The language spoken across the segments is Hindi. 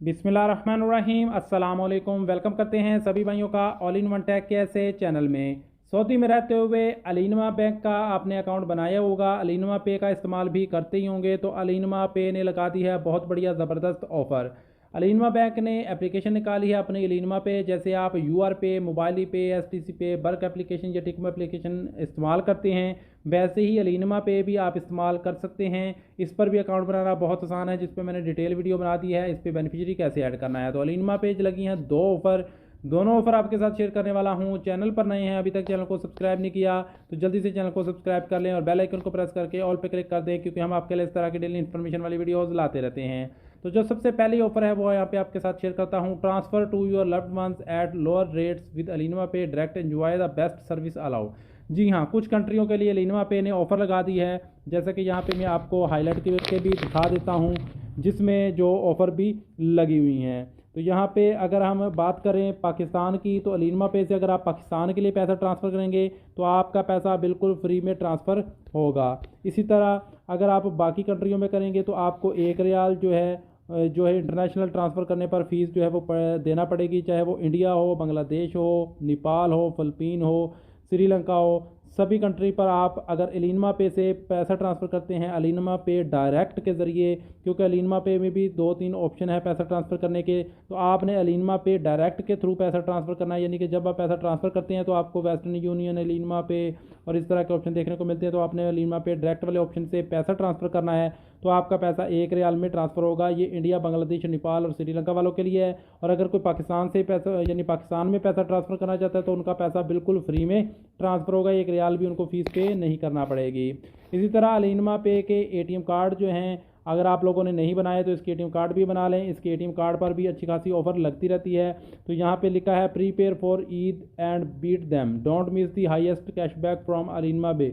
बिस्मिल्लाहिर्रहमानिर्रहीम अस्सलाम वालेकुम। वेलकम करते हैं सभी भाइयों का ऑल इन वन टेक के ऐसे चैनल में। सऊदी में रहते हुए अलीनमा बैंक का आपने अकाउंट बनाया होगा, अलीनमा पे का इस्तेमाल भी करते ही होंगे। तो अलीनमा पे ने लगा दी है बहुत बढ़िया ज़बरदस्त ऑफ़र। अलीनमा बैंक ने एप्लीकेशन निकाली है अपने अलीनमा पे। जैसे आप यूआर पे, मोबाइल पे, एसटीसी पे, बर्क एप्लीकेशन या टिकमो एप्लीकेशन इस्तेमाल करते हैं, वैसे ही अलीनमा पे भी आप इस्तेमाल कर सकते हैं। इस पर भी अकाउंट बनाना बहुत आसान है, जिस पे मैंने डिटेल वीडियो बना दी है। इस पर बेनिफिशियरी कैसे ऐड करना है। तो अलीनमा पेज लगी हैं दो ऑफ़र, दोनों ऑफ़र आपके साथ शेयर करने वाला हूं। चैनल पर नए हैं, अभी तक चैनल को सब्सक्राइब नहीं किया तो जल्दी से चैनल को सब्सक्राइब कर लें और बेल आइकन को प्रेस करके ऑल पे क्लिक कर दें, क्योंकि हम आपके लिए इस तरह की डेली इन्फॉर्मेशन वाली वीडियोज़ लाते रहते हैं। तो जो सबसे पहली ऑफर है वो यहाँ पे आपके साथ शेयर करता हूँ। Transfer to your loved ones at lower rates with Alinma Pay, direct enjoy the best service allow. जी हाँ, कुछ कंट्रियों के लिए अलीनमा पे ने ऑफ़र लगा दी है, जैसा कि यहाँ पे मैं आपको हाईलाइट करके भी दिखा देता हूँ, जिसमें जो ऑफ़र भी लगी हुई हैं। तो यहाँ पे अगर हम बात करें पाकिस्तान की, तो अलीनमा पे से अगर आप पाकिस्तान के लिए पैसा ट्रांसफ़र करेंगे तो आपका पैसा बिल्कुल फ्री में ट्रांसफ़र होगा। इसी तरह अगर आप बाकी कंट्रियों में करेंगे तो आपको 1 रियाल जो है इंटरनेशनल ट्रांसफ़र करने पर फ़ीस जो है वो देना पड़ेगी, चाहे वो इंडिया हो, बांग्लादेश हो, नेपाल हो, फ़िलिपीन हो, श्रीलंका हो। सभी कंट्री पर आप अगर अलीनमा पे से पैसा ट्रांसफ़र करते हैं, अलीनमा पे डायरेक्ट के ज़रिए, क्योंकि अलीनमा पे में भी 2-3 ऑप्शन है पैसा ट्रांसफ़र करने के, तो आपने अलीनमा पे डायरेक्ट के थ्रू पैसा ट्रांसफ़र करना है। यानी कि जब आप पैसा ट्रांसफ़र करते हैं तो आपको वेस्टर्न यूनियन, अलीनमा पे और इस तरह के ऑप्शन देखने को मिलते हैं। तो आपने अलीनमा पे डायरेक्ट वाले ऑप्शन से पैसा ट्रांसफ़र करना है, तो आपका पैसा 1 रियाल में ट्रांसफ़र होगा। ये इंडिया, बांग्लादेश, नेपाल और श्रीलंका वालों के लिए है। और अगर कोई पाकिस्तान से पैसा यानी पाकिस्तान में पैसा ट्रांसफ़र करना चाहता है तो उनका पैसा बिल्कुल फ्री में ट्रांसफ़र होगा, 1 रियाल भी उनको फ़ीस पे नहीं करना पड़ेगी। इसी तरह अलीनमा पे के एटीएम कार्ड जो हैं, अगर आप लोगों ने नहीं बनाए तो इसके एटीएम कार्ड भी बना लें। इसके एटीएम कार्ड पर भी अच्छी खासी ऑफर लगती रहती है। तो यहाँ पे लिखा है prepare for Eid and beat them, don't miss the highest cashback from Alinma Pay.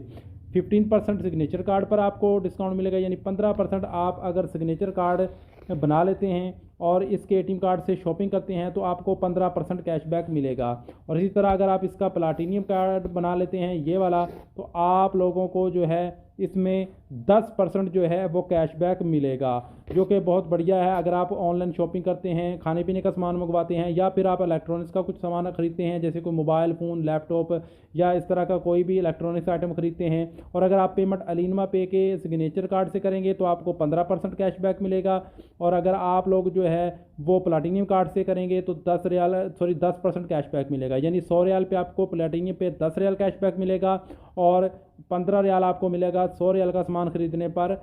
15% signature card पर आपको डिस्काउंट मिलेगा, यानी 15% आप अगर सिग्नेचर कार्ड बना लेते हैं और इसके एटीएम कार्ड से शॉपिंग करते हैं तो आपको 15% कैशबैक मिलेगा। और इसी तरह अगर आप इसका प्लाटीनियम कार्ड बना लेते हैं, ये वाला, तो आप लोगों को जो है इसमें 10% जो है वो कैशबैक मिलेगा, जो कि बहुत बढ़िया है। अगर आप ऑनलाइन शॉपिंग करते हैं, खाने पीने का सामान मंगवाते हैं, या फिर आप इलेक्ट्रॉनिक्स का कुछ सामान खरीदते हैं, जैसे कोई मोबाइल फ़ोन, लैपटॉप या इस तरह का कोई भी इलेक्ट्रॉनिक्स आइटम खरीदते हैं, और अगर आप पेमेंट अलीनमा पे के सिग्नेचर कार्ड से करेंगे तो आपको 15% कैशबैक मिलेगा। और अगर आप लोग जो है वो प्लाटीनियम कार्ड से करेंगे तो 10% कैशबैक मिलेगा, यानी 100 रियाल पे आपको प्लाटीनियम पे 10 रियाल कैशबैक मिलेगा और 15 रियाल आपको मिलेगा 100 रियाल का सामान खरीदने पर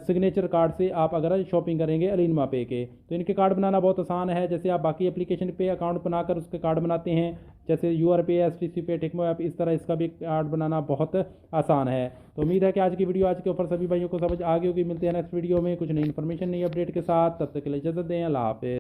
सिग्नेचर कार्ड से आप अगर शॉपिंग करेंगे अलीनमा पे के। तो इनके कार्ड बनाना बहुत आसान है, जैसे आप बाकी एप्लीकेशन पे अकाउंट बनाकर उसके कार्ड बनाते हैं, जैसे यूआर पे, एसटीसी पे, टिकमो ऐप, इस तरह इसका भी कार्ड बनाना बहुत आसान है। तो उम्मीद है कि आज की वीडियो, आज के ऑफर सभी भाइयों को समझ आ गई होगी। मिलते हैं नेक्स्ट वीडियो में कुछ नई इन्फॉर्मेशन, नई अपडेट के साथ। तब तक के लिए इजाज़त दें। अल्लाह हाफ़िज़।